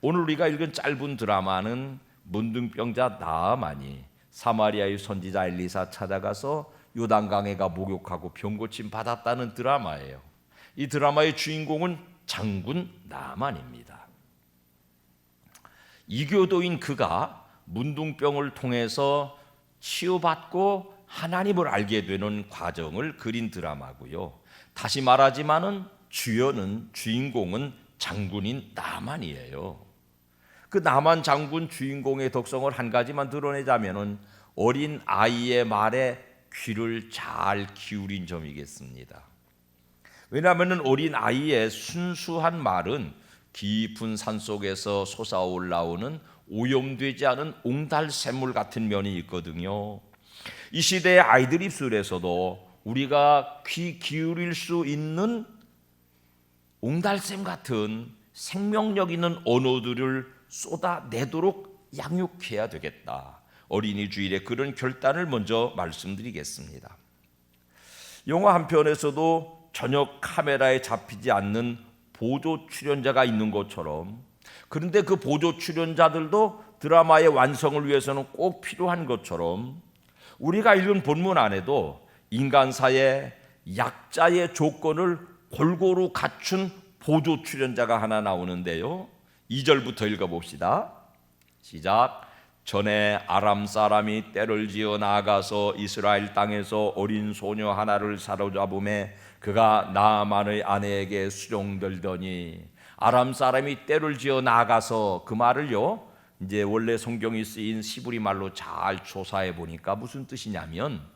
오늘 우리가 읽은 짧은 드라마는 문둥병자 나아만이 사마리아의 선지자 엘리사 찾아가서 요단강에가 목욕하고 병고침 받았다는 드라마예요. 이 드라마의 주인공은 장군 나아만입니다. 이교도인 그가 문둥병을 통해서 치유받고 하나님을 알게 되는 과정을 그린 드라마고요. 다시 말하지만은 주인공은 장군인 나만이에요. 그 나만 장군 주인공의 덕성을 한 가지만 드러내자면은 어린 아이의 말에 귀를 잘 기울인 점이겠습니다. 왜냐하면 어린 아이의 순수한 말은 깊은 산 속에서 솟아올라오는 오염되지 않은 옹달샘물 같은 면이 있거든요. 이 시대의 아이들 입술에서도 우리가 귀 기울일 수 있는 옹달샘 같은 생명력 있는 언어들을 쏟아내도록 양육해야 되겠다. 어린이 주일에 그런 결단을 먼저 말씀드리겠습니다. 영화 한 편에서도 전혀 카메라에 잡히지 않는 보조 출연자가 있는 것처럼, 그런데 그 보조 출연자들도 드라마의 완성을 위해서는 꼭 필요한 것처럼 우리가 읽은 본문 안에도 인간사의 약자의 조건을 골고루 갖춘 보조 출연자가 하나 나오는데요. 2절부터 읽어봅시다. 시작. 전에 아람 사람이 떼를 지어 나아가서 이스라엘 땅에서 어린 소녀 하나를 사로잡음에 그가 나아만의 아내에게 수종들더니, 아람 사람이 떼를 지어 나아가서, 그 말을요 이제 원래 성경이 쓰인 시브리 말로 잘 조사해 보니까 무슨 뜻이냐면,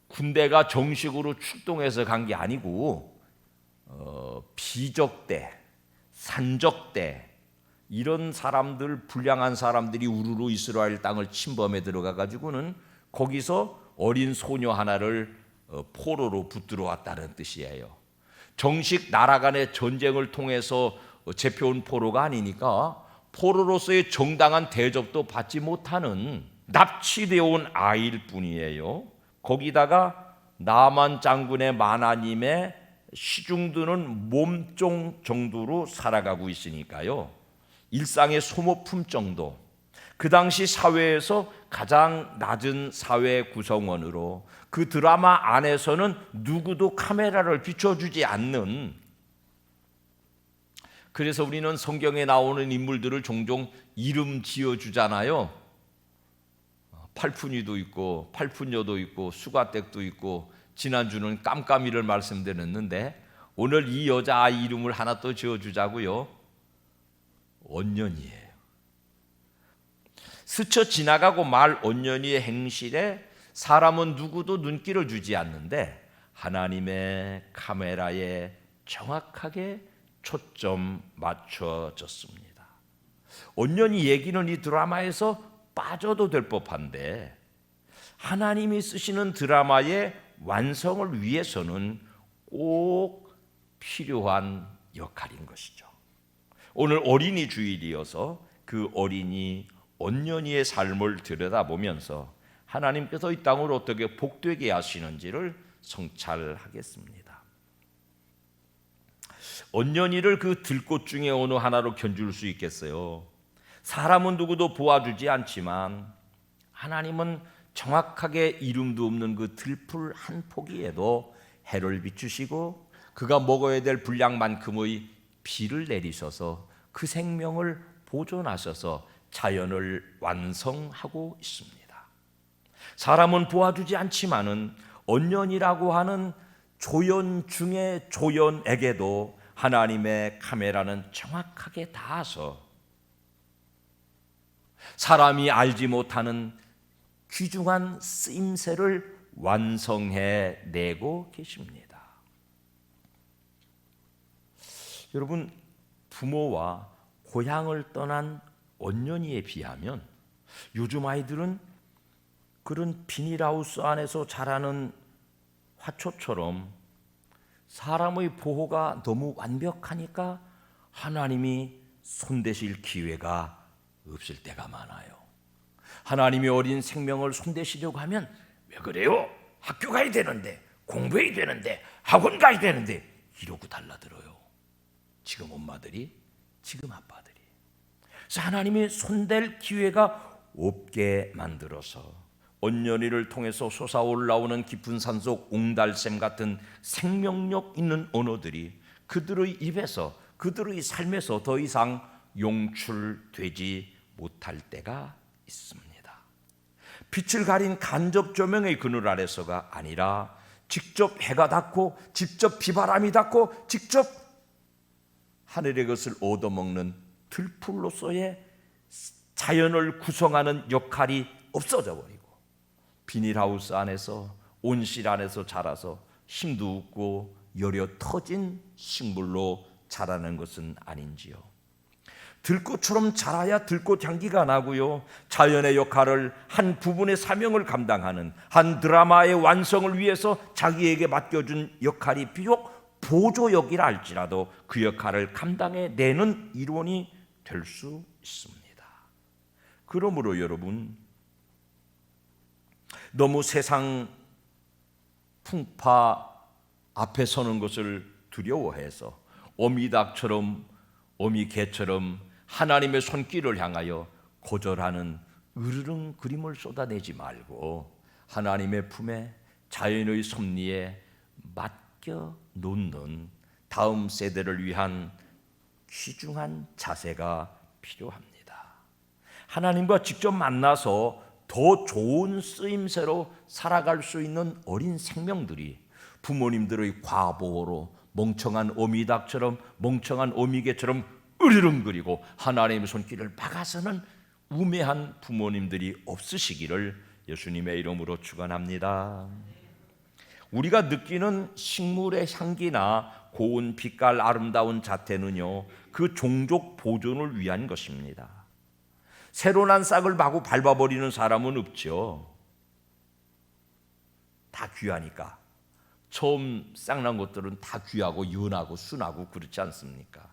군대가 정식으로 출동해서 간 게 아니고 비적대, 산적대, 이런 사람들, 불량한 사람들이 우르르 이스라엘 땅을 침범해 들어가 가지고는 거기서 어린 소녀 하나를 포로로 붙들어 왔다는 뜻이에요. 정식 나라 간의 전쟁을 통해서 잡혀온 포로가 아니니까 포로로서의 정당한 대접도 받지 못하는 납치되어 온 아이일 뿐이에요. 거기다가 나만 장군의 마나님의 시중드는 몸종 정도로 살아가고 있으니까요. 일상의 소모품 정도, 그 당시 사회에서 가장 낮은 사회 구성원으로 그 드라마 안에서는 누구도 카메라를 비춰주지 않는, 그래서 우리는 성경에 나오는 인물들을 종종 이름 지어주잖아요. 팔푼이도 있고 팔푼녀도 있고 수가댁도 있고, 지난주는 깜깜이를 말씀드렸는데 오늘 이 여자아이 이름을 하나 또 지어주자고요. 언년이에요. 스쳐 지나가고 말 언년이의 행실에 사람은 누구도 눈길을 주지 않는데 하나님의 카메라에 정확하게 초점 맞춰졌습니다. 언년이 얘기는 이 드라마에서 빠져도 될 법한데 하나님이 쓰시는 드라마의 완성을 위해서는 꼭 필요한 역할인 것이죠. 오늘 어린이 주일이어서 그 어린이 언년이의 삶을 들여다보면서 하나님께서 이 땅을 어떻게 복되게 하시는지를 성찰하겠습니다. 언년이를 그 들꽃 중에 어느 하나로 견줄 수 있겠어요. 사람은 누구도 보아주지 않지만 하나님은 정확하게 이름도 없는 그 들풀 한 포기에도 해를 비추시고 그가 먹어야 될 분량만큼의 비를 내리셔서 그 생명을 보존하셔서 자연을 완성하고 있습니다. 사람은 보아주지 않지만은 언년이라고 하는 조연 중에 조연에게도 하나님의 카메라는 정확하게 닿아서 사람이 알지 못하는 귀중한 쓰임새를 완성해 내고 계십니다. 여러분, 부모와 고향을 떠난 언년이에 비하면 요즘 아이들은 그런 비닐하우스 안에서 자라는 화초처럼 사람의 보호가 너무 완벽하니까 하나님이 손대실 기회가 없을 때가 많아요. 하나님이 어린 생명을 손대시려고 하면 왜 그래요? 학교 가야 되는데, 공부해야 되는데, 학원 가야 되는데 이러고 달라들어요. 지금 엄마들이, 지금 아빠들이. 그래서 하나님이 손댈 기회가 없게 만들어서 언년이를 통해서 솟아올라오는 깊은 산속 옹달샘 같은 생명력 있는 언어들이 그들의 입에서, 그들의 삶에서 더 이상 용출되지 못할 때가 있습니다. 빛을 가린 간접 조명의 그늘 아래서가 아니라 직접 해가 닿고 직접 비바람이 닿고 직접 하늘의 것을 얻어먹는 들풀로서의 자연을 구성하는 역할이 없어져 버리고 비닐하우스 안에서, 온실 안에서 자라서 힘도 없고 여려 터진 식물로 자라는 것은 아닌지요. 들꽃처럼 자라야 들꽃 향기가 나고요, 자연의 역할을, 한 부분의 사명을 감당하는 한 드라마의 완성을 위해서 자기에게 맡겨준 역할이 비록 보조역이라 할지라도 그 역할을 감당해내는 일원이 될 수 있습니다. 그러므로 여러분, 너무 세상 풍파 앞에 서는 것을 두려워해서 어미닭처럼, 어미개처럼 하나님의 손길을 향하여 거절하는 으르렁 그림을 쏟아내지 말고 하나님의 품에, 자연의 섭리에 맡겨 놓는 다음 세대를 위한 귀중한 자세가 필요합니다. 하나님과 직접 만나서 더 좋은 쓰임새로 살아갈 수 있는 어린 생명들이 부모님들의 과보호로 멍청한 어미닭처럼, 멍청한 어미개처럼 으르렁거리고 하나님의 손길을 막아서는 우매한 부모님들이 없으시기를 예수님의 이름으로 축원합니다. 우리가 느끼는 식물의 향기나 고운 빛깔, 아름다운 자태는요, 그 종족 보존을 위한 것입니다. 새로 난 싹을 마구 밟아버리는 사람은 없죠. 다 귀하니까. 처음 싹 난 것들은 다 귀하고 연하고 순하고 그렇지 않습니까?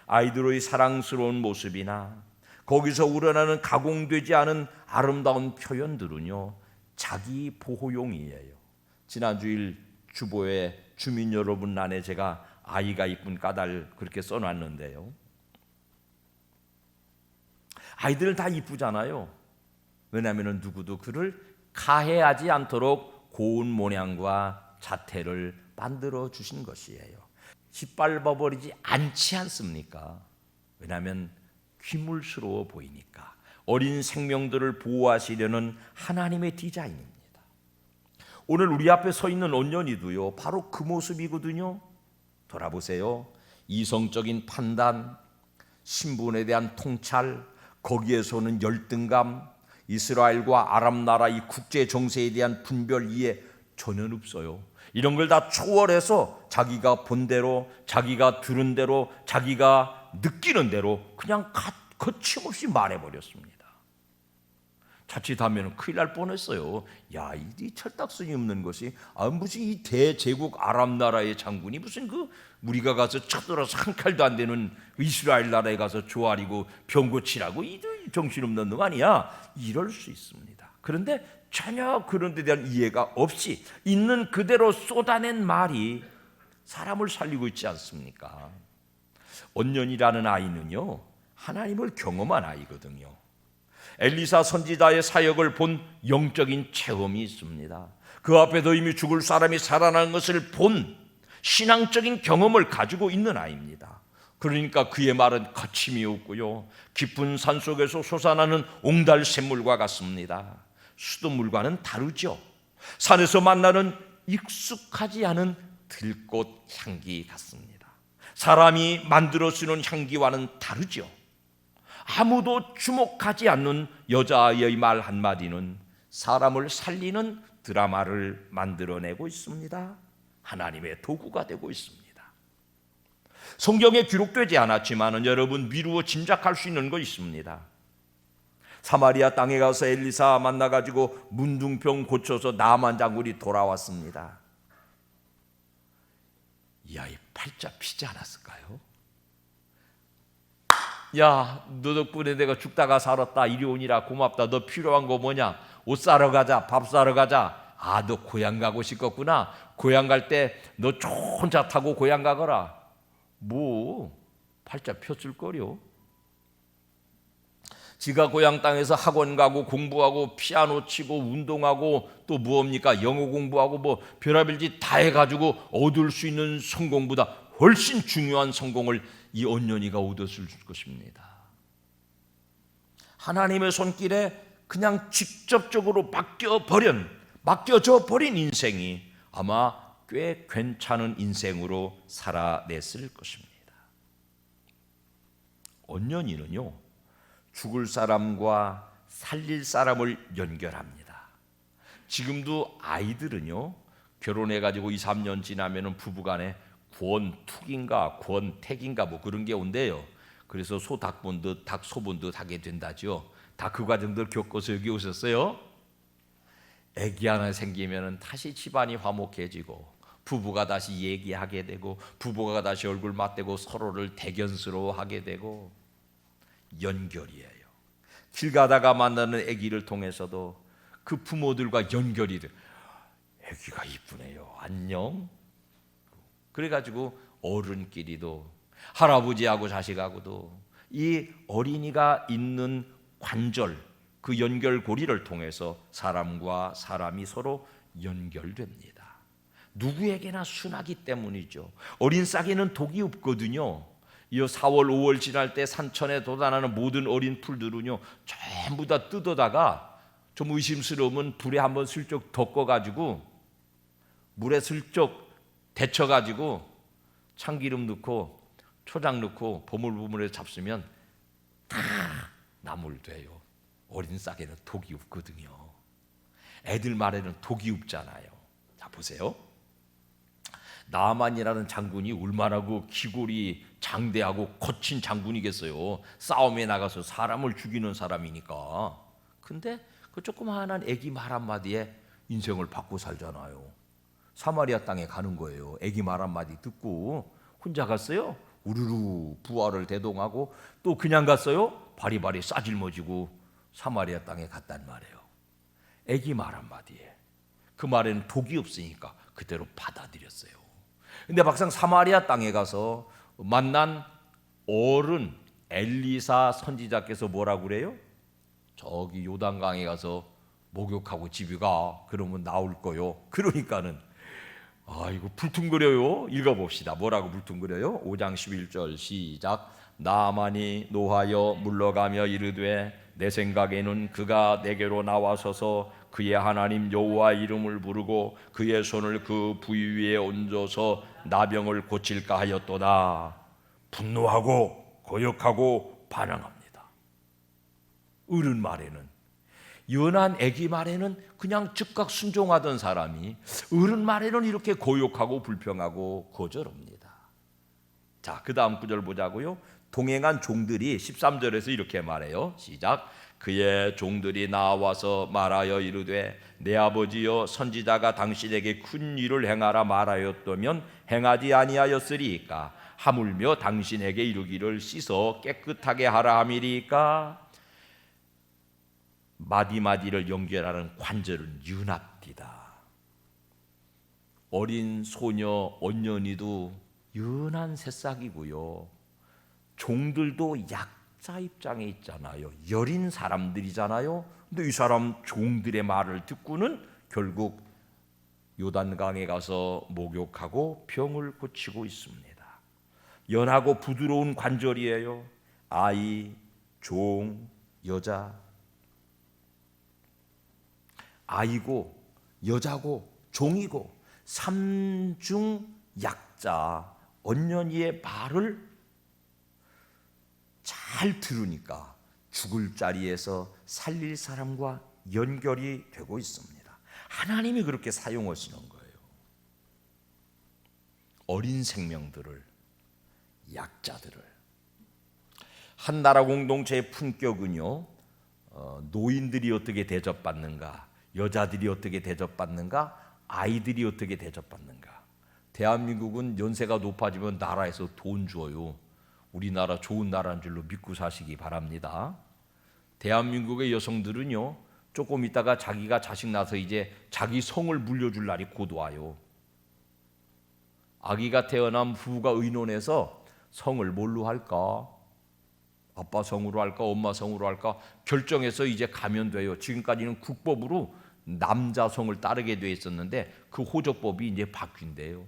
아이들의 사랑스러운 모습이나 거기서 우러나는 가공되지 않은 아름다운 표현들은요, 자기 보호용이에요. 지난주일 주보에 주민 여러분 안에 제가 아이가 이쁜 까닭 그렇게 써놨는데요, 아이들은 다 이쁘잖아요. 왜냐하면 누구도 그를 가해하지 않도록 고운 모양과 자태를 만들어 주신 것이에요. 짓밟아버리지 않지 않습니까? 왜냐하면 귀물스러워 보이니까. 어린 생명들을 보호하시려는 하나님의 디자인입니다. 오늘 우리 앞에 서 있는 온년이도요, 바로 그 모습이거든요. 돌아보세요. 이성적인 판단, 신분에 대한 통찰, 거기에서 오는 열등감, 이스라엘과 아람 나라 이 국제 정세에 대한 분별 이해 전혀 없어요. 이런 걸 다 초월해서 자기가 본 대로, 자기가 들은 대로, 자기가 느끼는 대로 그냥 거침없이 말해버렸습니다. 자칫하면 큰일 날 뻔했어요. 야, 이 철딱선이 없는 것이 무슨 이 대제국 아람 나라의 장군이 무슨 그 우리가 가서 쳐들어서 한 칼도 안 되는 이스라엘 나라에 가서 조아리고 병 고치라고 이 정신없는 놈 아니야? 이럴 수 있습니다. 그런데 전혀 그런 데 대한 이해가 없이 있는 그대로 쏟아낸 말이 사람을 살리고 있지 않습니까? 온년이라는 아이는요, 하나님을 경험한 아이거든요. 엘리사 선지자의 사역을 본 영적인 체험이 있습니다. 그 앞에도 이미 죽을 사람이 살아나는 것을 본 신앙적인 경험을 가지고 있는 아이입니다. 그러니까 그의 말은 거침이 없고요, 깊은 산속에서 솟아나는 옹달샘물과 같습니다. 수돗물과는 다르죠. 산에서 만나는 익숙하지 않은 들꽃 향기 같습니다. 사람이 만들어 쓰는 향기와는 다르죠. 아무도 주목하지 않는 여자아이의 말 한마디는 사람을 살리는 드라마를 만들어내고 있습니다. 하나님의 도구가 되고 있습니다. 성경에 기록되지 않았지만 여러분 미루어 짐작할 수 있는 거 있습니다. 사마리아 땅에 가서 엘리사 만나가지고 문둥병 고쳐서 나만 장군이 돌아왔습니다. 이 아이 팔자 피지 않았을까요? 야, 너 덕분에 내가 죽다가 살았다. 이리 오니라 고맙다. 너 필요한 거 뭐냐? 옷 사러 가자. 밥 사러 가자. 너 고향 가고 싶었구나. 고향 갈 때 너 혼자 타고 고향 가거라. 뭐 팔자 폈을 거려. 지가 고향 땅에서 학원 가고 공부하고 피아노 치고 운동하고 또 무엇입니까? 영어 공부하고 뭐 별의별 짓 다 해가지고 얻을 수 있는 성공보다 훨씬 중요한 성공을 이 언년이가 얻었을 것입니다. 하나님의 손길에 그냥 직접적으로 맡겨져 버린 인생이 아마 꽤 괜찮은 인생으로 살아냈을 것입니다. 언년이는요, 죽을 사람과 살릴 사람을 연결합니다. 지금도 아이들은요, 결혼해가지고 2, 3년 지나면은 부부간에 권투기인가 권태기인가 뭐 그런 게 온대요. 그래서 소 닭 본 듯 닭 소 본 듯 하게 된다죠. 다 그 과정들 겪어서 여기 오셨어요. 애기 하나 생기면은 다시 집안이 화목해지고 부부가 다시 얘기하게 되고 부부가 다시 얼굴 맞대고 서로를 대견스러워하게 되고 연결이에요. 길 가다가 만나는 아기를 통해서도 그 부모들과 연결이 돼. 아기가 이쁘네요. 안녕. 그래가지고 어른끼리도 할아버지하고 자식하고도 이 어린이가 있는 관절, 그 연결고리를 통해서 사람과 사람이 서로 연결됩니다. 누구에게나 순하기 때문이죠. 어린 싹에는 독이 없거든요. 이 4월, 5월 지날 때 산천에 돋아나는 모든 어린 풀들은요, 전부 다 뜯어다가 좀 의심스러우면 불에 한번 슬쩍 덮어가지고 물에 슬쩍 데쳐가지고 참기름 넣고 초장 넣고 보물보물에 잡수면 다 나물돼요. 어린 싹에는 독이 없거든요. 애들 말에는 독이 없잖아요. 자, 보세요. 나만이라는 장군이 얼마나 그 기골이 장대하고 거친 장군이겠어요. 싸움에 나가서 사람을 죽이는 사람이니까. 근데 그 조그마한 애기 말 한마디에 인생을 바꾸고 살잖아요. 사마리아 땅에 가는 거예요. 애기 말 한마디 듣고 혼자 갔어요. 우르르 부하를 대동하고 또 그냥 갔어요. 바리바리 싸질머지고 사마리아 땅에 갔단 말이에요. 애기 말 한마디에. 그 말에는 독이 없으니까 그대로 받아들였어요. 근데 막상 사마리아 땅에 가서 만난 어른 엘리사 선지자께서 뭐라고 그래요? 저기 요단강에 가서 목욕하고 집에 가. 그러면 나올 거요. 그러니까는 이거 불퉁거려요. 읽어봅시다. 뭐라고 불퉁거려요? 5장 11절 시작. 나만이 노하여 물러가며 이르되 내 생각에는 그가 내게로 나와서서 그의 하나님 여호와 이름을 부르고 그의 손을 그 부위 위에 얹어서 나병을 고칠까 하였도다. 분노하고 거역하고 반항합니다. 어른 말에는, 연한 아기 말에는 그냥 즉각 순종하던 사람이 어른 말에는 이렇게 고욕하고 불평하고 거절합니다. 자, 그 다음 구절 보자고요. 동행한 종들이 13절에서 이렇게 말해요. 시작. 그의 종들이 나와서 말하여 이르되 내 아버지여 선지자가 당신에게 큰 일을 행하라 말하였다면 행하지 아니하였으리이까. 하물며 당신에게 이르기를 씻어 깨끗하게 하라 함이리이까. 마디마디를 연결하는 관절은 윤합디다. 어린 소녀 언년이도 연한 새싹이고요. 종들도 약자 입장에 있잖아요. 여린 사람들이잖아요. 근데 이 사람 종들의 말을 듣고는 결국 요단강에 가서 목욕하고 병을 고치고 있습니다. 연하고 부드러운 관절이에요. 아이, 종, 여자. 아이고 여자고 종이고 삼중 약자 언년이의 말을 잘 들으니까 죽을 자리에서 살릴 사람과 연결이 되고 있습니다. 하나님이 그렇게 사용하시는 거예요. 어린 생명들을, 약자들을. 한 나라 공동체의 품격은요, 노인들이 어떻게 대접받는가, 여자들이 어떻게 대접받는가, 아이들이 어떻게 대접받는가. 대한민국은 연세가 높아지면 나라에서 돈 줘요. 우리나라 좋은 나라인 줄로 믿고 사시기 바랍니다. 대한민국의 여성들은요, 조금 있다가 자기가 자식 낳아서 이제 자기 성을 물려줄 날이 곧 와요. 아기가 태어난 부부가 의논해서 성을 뭘로 할까? 아빠 성으로 할까 엄마 성으로 할까 결정해서 이제 가면 돼요. 지금까지는 국법으로 남자 성을 따르게 돼 있었는데 그 호적법이 이제 바뀐대요.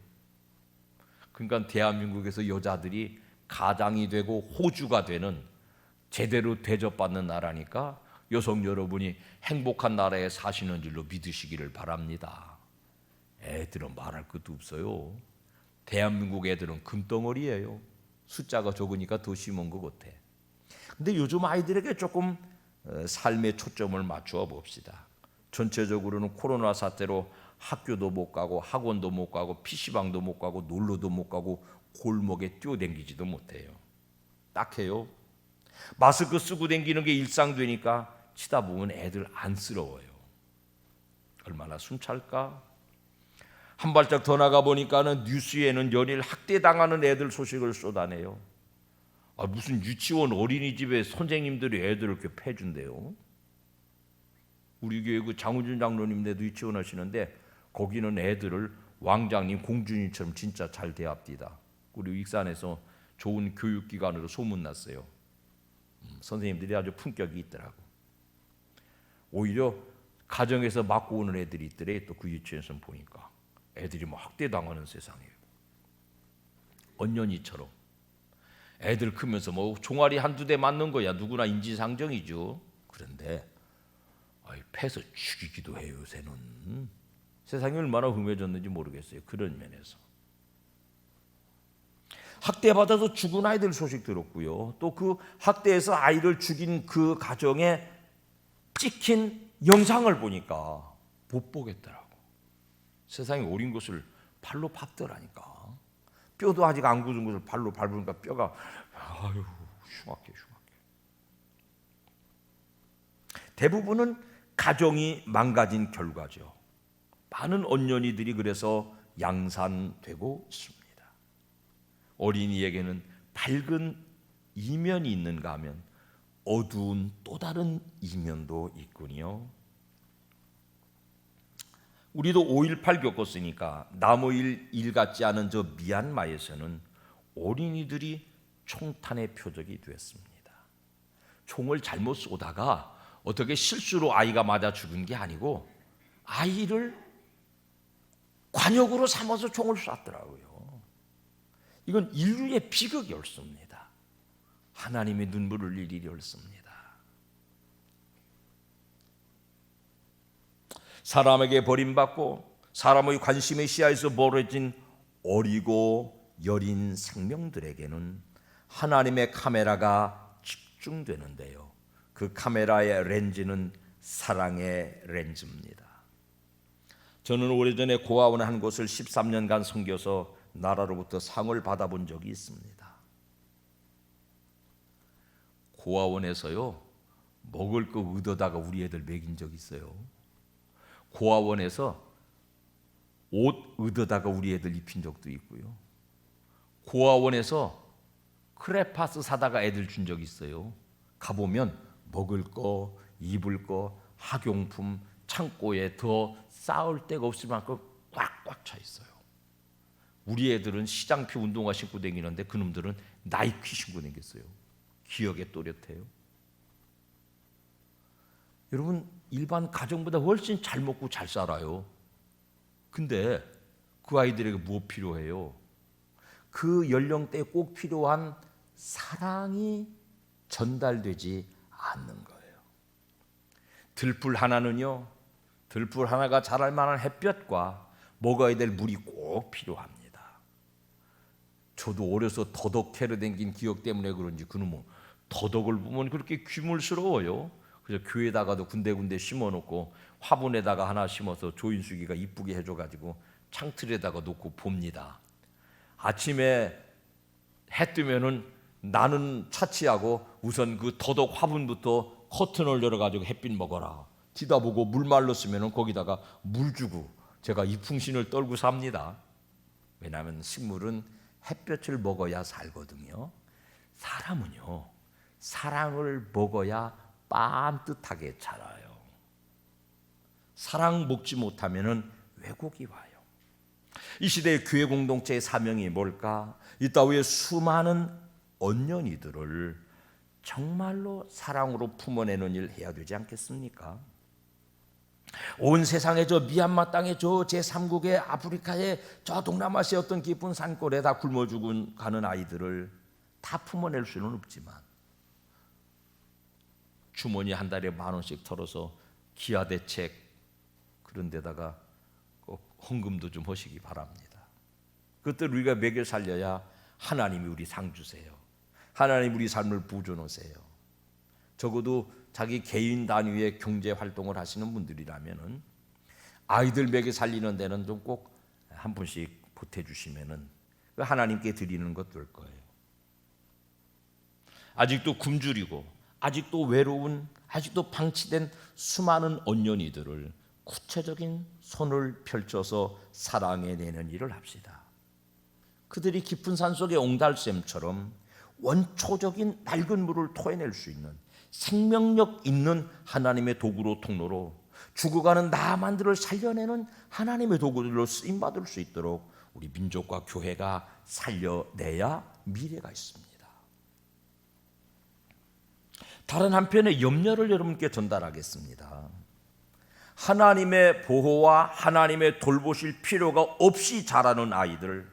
그러니까 대한민국에서 여자들이 가장이 되고 호주가 되는 제대로 대접받는 나라니까 여성 여러분이 행복한 나라에 사시는 줄로 믿으시기를 바랍니다. 애들은 말할 것도 없어요. 대한민국 애들은 금덩어리예요. 숫자가 적으니까 더 심한 것 같아. 근데 요즘 아이들에게 조금 삶의 초점을 맞추어 봅시다. 전체적으로는 코로나 사태로 학교도 못 가고 학원도 못 가고 PC방도 못 가고 놀러도 못 가고 골목에 뛰어댕기지도 못해요. 딱해요. 마스크 쓰고 댕기는 게 일상되니까 치다 보면 애들 안쓰러워요. 얼마나 숨찰까? 한 발짝 더 나가 보니까는 뉴스에는 연일 학대당하는 애들 소식을 쏟아내요. 무슨 유치원 어린이집에 선생님들이 애들을 이렇게 패준대요. 우리 교회 그 장우준 장로님네도 유치원 하시는데 거기는 애들을 왕장님, 공주님처럼 진짜 잘 대합디다. 우리 익산에서 좋은 교육기관으로 소문났어요. 선생님들이 아주 품격이 있더라고. 오히려 가정에서 맞고 오는 애들이 있더래. 또 그 유치원에서 보니까 애들이 뭐 학대당하는 세상이에요. 언년이처럼 애들 크면서 뭐 종아리 한두 대 맞는 거야 누구나 인지상정이죠. 그런데 패서 죽이기도 해요. 요새는 세상이 얼마나 흠해졌는지 모르겠어요. 그런 면에서 학대받아서 죽은 아이들 소식 들었고요. 또 그 학대에서 아이를 죽인 그 가정에 찍힌 영상을 보니까 못 보겠더라고. 세상에 오린 것을 발로 밟더라니까. 뼈도 아직 안 굳은 것을 발로 밟으니까 뼈가 흉악해. 대부분은 가정이 망가진 결과죠. 많은 언년이들이 그래서 양산되고 있습니다. 어린이에게는 밝은 이면이 있는가 하면 어두운 또 다른 이면도 있군요. 우리도 5.18 겪었으니까 남의 일 같지 않은 저 미얀마에서는 어린이들이 총탄의 표적이 됐습니다. 총을 잘못 쏘다가 어떻게 실수로 아이가 맞아 죽은 게 아니고 아이를 관역으로 삼아서 총을 쐈더라고요. 이건 인류의 비극이 옳습니다. 하나님의 눈물을 흘릴 일이 옳습니다. 사람에게 버림받고 사람의 관심의 시야에서 멀어진 어리고 여린 생명들에게는 하나님의 카메라가 집중되는데요. 그 카메라의 렌즈는 사랑의 렌즈입니다. 저는 오래전에 고아원의 한 곳을 13년간 섬겨서 나라로부터 상을 받아본 적이 있습니다. 고아원에서요 먹을 거 얻어다가 우리 애들 먹인 적 있어요. 고아원에서 옷 얻어다가 우리 애들 입힌 적도 있고요. 고아원에서 크레파스 사다가 애들 준 적 있어요. 가보면 먹을 거, 입을 거, 학용품 창고에 더 쌓을 데가 없을 만큼 꽉꽉 차 있어요. 우리 애들은 시장피 운동화 신고 다니는데 그놈들은 나이키 신고 다녔어요. 기억에 또렷해요. 여러분 일반 가정보다 훨씬 잘 먹고 잘 살아요. 근데 그 아이들에게 무엇 필요해요? 그 연령대에 꼭 필요한 사랑이 전달되지 않는 거예요. 들풀 하나는요, 들풀 하나가 자랄 만한 햇볕과 먹어야 될 물이 꼭 필요합니다. 저도 어려서 더덕 캐러 댕긴 기억 때문에 그런지 그놈은 더덕을 보면 그렇게 귀물스러워요. 그래서 교회에다가도 군데군데 심어놓고 화분에다가 하나 심어서 조인숙이가 이쁘게 해줘가지고 창틀에다가 놓고 봅니다. 아침에 해 뜨면은 나는 차치하고 우선 그 더덕 화분부터 커튼을 열어가지고 햇빛 먹어라. 뒤다 보고 물 말랐으면은 거기다가 물 주고 제가 이 풍신을 떨고 삽니다. 왜냐하면 식물은 햇볕을 먹어야 살거든요. 사람은요 사랑을 먹어야 빤듯하게 자라요. 사랑 먹지 못하면은 왜곡이 와요. 이 시대의 교회 공동체의 사명이 뭘까? 이 따위의 수많은 언년이들을 정말로 사랑으로 품어내는 일 해야 되지 않겠습니까? 온 세상에 저 미얀마 땅에 저 제3국의 아프리카의 저 동남아시아 어떤 깊은 산골에 다 굶어 죽은 가는 아이들을 다 품어낼 수는 없지만 주머니 한 달에 10,000원씩 털어서 기아대책 그런 데다가 꼭 헌금도 좀 하시기 바랍니다. 그것들 우리가 먹여 살려야 하나님이 우리 상 주세요. 하나님 우리 삶을 부어놓으세요. 적어도 자기 개인 단위의 경제 활동을 하시는 분들이라면은 아이들 먹여 살리는 데는 좀 꼭 한 분씩 보태주시면은 하나님께 드리는 것 될 거예요. 아직도 굶주리고 아직도 외로운 아직도 방치된 수많은 언년이들을 구체적인 손을 펼쳐서 사랑해내는 일을 합시다. 그들이 깊은 산속의 옹달샘처럼 원초적인 맑은 물을 토해낼 수 있는 생명력 있는 하나님의 도구로 통로로 죽어가는 나만들을 살려내는 하나님의 도구들로 쓰임받을 수 있도록 우리 민족과 교회가 살려내야 미래가 있습니다. 다른 한편의 염려를 여러분께 전달하겠습니다. 하나님의 보호와 하나님의 돌보실 필요가 없이 자라는 아이들,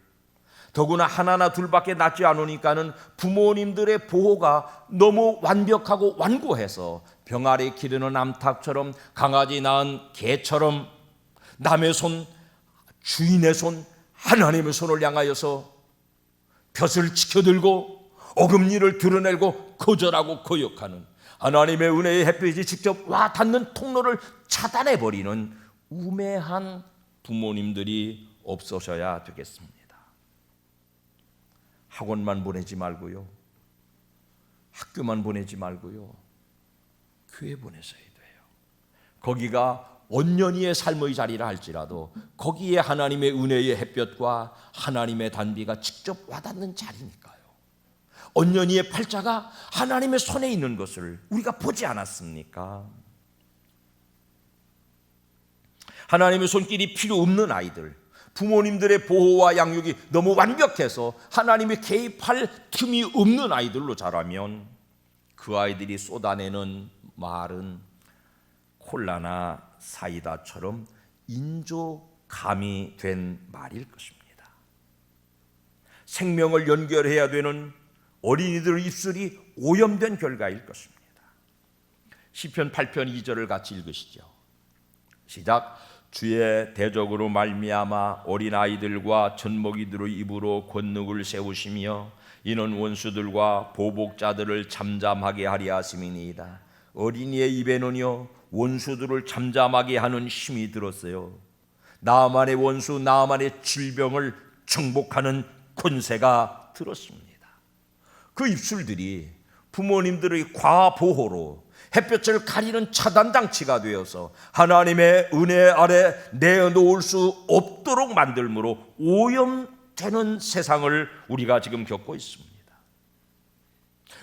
더구나 하나나 둘밖에 낳지 않으니까는 부모님들의 보호가 너무 완벽하고 완고해서 병아리 기르는 암탉처럼 강아지 낳은 개처럼 남의 손, 주인의 손, 하나님의 손을 향하여서 벼슬 지켜들고 어금니를 드러내고 거절하고 거역하는 하나님의 은혜의 햇빛이 직접 와 닿는 통로를 차단해버리는 우매한 부모님들이 없어져야 되겠습니다. 학원만 보내지 말고요, 학교만 보내지 말고요, 교회 보내셔야 돼요. 거기가 언년이의 삶의 자리라 할지라도 거기에 하나님의 은혜의 햇볕과 하나님의 단비가 직접 와닿는 자리니까요. 언년이의 팔자가 하나님의 손에 있는 것을 우리가 보지 않았습니까? 하나님의 손길이 필요 없는 아이들, 부모님들의 보호와 양육이 너무 완벽해서 하나님이 개입할 틈이 없는 아이들로 자라면 그 아이들이 쏟아내는 말은 콜라나 사이다처럼 인조감이 된 말일 것입니다. 생명을 연결해야 되는 어린이들의 입술이 오염된 결과일 것입니다. 시편 8편 2절을 같이 읽으시죠. 시작. 주의 대적으로 말미암아 어린아이들과 젖먹이들의 입으로 권능을 세우시며 이는 원수들과 보복자들을 잠잠하게 하려 하심이니이다. 어린이의 입에는요 원수들을 잠잠하게 하는 힘이 들었어요. 나만의 원수, 나만의 질병을 정복하는 권세가 들었습니다. 그 입술들이 부모님들의 과보호로 햇볕을 가리는 차단장치가 되어서 하나님의 은혜 아래 내놓을 수 없도록 만들므로 오염되는 세상을 우리가 지금 겪고 있습니다.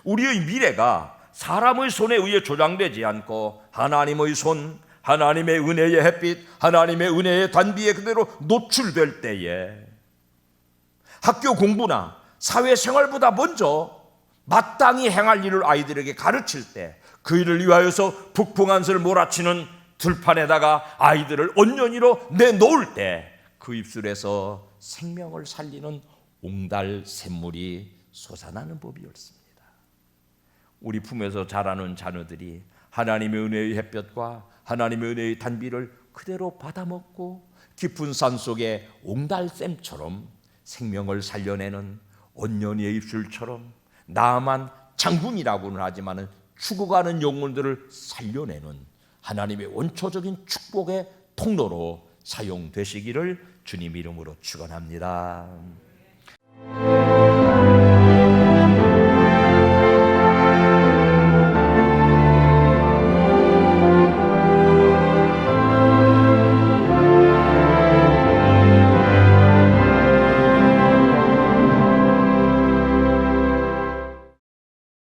우리의 미래가 사람의 손에 의해 조장되지 않고 하나님의 손, 하나님의 은혜의 햇빛, 하나님의 은혜의 단비에 그대로 노출될 때에 학교 공부나 사회생활보다 먼저 마땅히 행할 일을 아이들에게 가르칠 때 그 일을 위하여서 북풍한설 몰아치는 들판에다가 아이들을 언년이로 내놓을 때 그 입술에서 생명을 살리는 옹달 샘물이 솟아나는 법이었습니다. 우리 품에서 자라는 자녀들이 하나님의 은혜의 햇볕과 하나님의 은혜의 단비를 그대로 받아먹고 깊은 산속의 옹달샘처럼 생명을 살려내는 언년이의 입술처럼 나만 장군이라고는 하지만 죽어가는 영혼들을 살려내는 하나님의 원초적인 축복의 통로로 사용되시기를 주님 이름으로 축원합니다.